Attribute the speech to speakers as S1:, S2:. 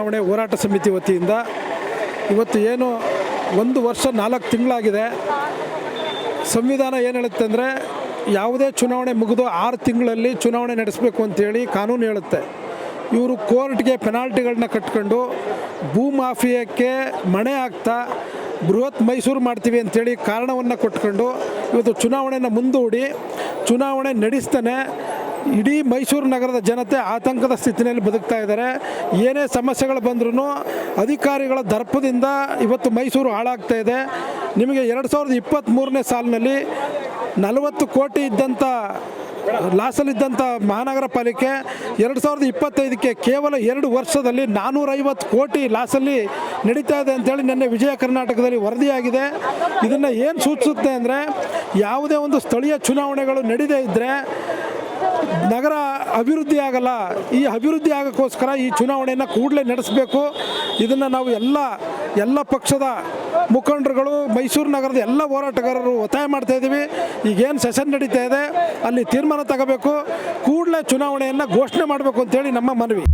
S1: ಚುನಾವಣೆ ಹೋರಾಟ ಸಮಿತಿ ವತಿಯಿಂದ ಇವತ್ತು ಏನು 1 ವರ್ಷ 4 ತಿಂಗಳಾಗಿದೆ. ಸಂವಿಧಾನ ಏನು ಹೇಳುತ್ತೆ ಅಂದರೆ ಯಾವುದೇ ಚುನಾವಣೆ ಮುಗಿದು 6 ತಿಂಗಳಲ್ಲಿ ಚುನಾವಣೆ ನಡೆಸಬೇಕು ಅಂತೇಳಿ ಕಾನೂನು ಹೇಳುತ್ತೆ. ಇವರು ಕೋರ್ಟ್ಗೆ ಪೆನಾಲ್ಟಿಗಳನ್ನ ಕಟ್ಕೊಂಡು ಭೂ ಮಾಫಿಯಾಕ್ಕೆ ಮಣೆ ಹಾಕ್ತಾ ಬೃಹತ್ ಮೈಸೂರು ಮಾಡ್ತೀವಿ ಅಂಥೇಳಿ ಕಾರಣವನ್ನು ಕೊಟ್ಕೊಂಡು ಇವತ್ತು ಚುನಾವಣೆಯನ್ನು ಮುಂದೂಡಿ ಚುನಾವಣೆ ನಡೆಸ್ತಾನೆ ಇಡೀ ಮೈಸೂರು ನಗರದ ಜನತೆ ಆತಂಕದ ಸ್ಥಿತಿಯಲ್ಲಿ ಬದುಕ್ತಾ ಇದ್ದಾರೆ. ಏನೇ ಸಮಸ್ಯೆಗಳು ಬಂದ್ರೂ ಅಧಿಕಾರಿಗಳ ದರ್ಪದಿಂದ ಇವತ್ತು ಮೈಸೂರು ಹಾಳಾಗ್ತಾ ಇದೆ. ನಿಮಗೆ 2023ನೇ ಸಾಲಿನಲ್ಲಿ 40 ಕೋಟಿ ಇದ್ದಂಥ ಲಾಸಲ್ಲಿದ್ದಂಥ ಮಹಾನಗರ ಪಾಲಿಕೆ 2025ಕ್ಕೆ ಕೇವಲ 2 ವರ್ಷದಲ್ಲಿ 450 ಕೋಟಿ ಲಾಸಲ್ಲಿ ನಡೀತಾ ಇದೆ ಅಂತೇಳಿ ನಿನ್ನೆ ವಿಜಯ ಕರ್ನಾಟಕದಲ್ಲಿ ವರದಿಯಾಗಿದೆ. ಇದನ್ನು ಏನು ಸೂಚಿಸುತ್ತೆ ಅಂದರೆ ಯಾವುದೇ ಒಂದು ಸ್ಥಳೀಯ ಚುನಾವಣೆಗಳು ನಡೀದೇ ಇದ್ದರೆ ನಗರ ಅಭಿವೃದ್ಧಿ ಆಗಲ್ಲ. ಈ ಅಭಿವೃದ್ಧಿ ಆಗೋಕ್ಕೋಸ್ಕರ ಈ ಚುನಾವಣೆಯನ್ನು ಕೂಡಲೇ ನಡೆಸಬೇಕು. ಇದನ್ನು ನಾವು ಎಲ್ಲ ಪಕ್ಷದ ಮುಖಂಡರುಗಳು ಮೈಸೂರು ನಗರದ ಎಲ್ಲ ಹೋರಾಟಗಾರರು ಒತ್ತಾಯ ಮಾಡ್ತಾ ಇದ್ದೀವಿ. ಈಗೇನು ಸೆಷನ್ ನಡೀತಾ ಇದೆ ಅಲ್ಲಿ ತೀರ್ಮಾನ ತಗೋಬೇಕು, ಕೂಡಲೇ ಚುನಾವಣೆಯನ್ನು ಘೋಷಣೆ ಮಾಡಬೇಕು ಅಂತೇಳಿ ನಮ್ಮ ಮನವಿ.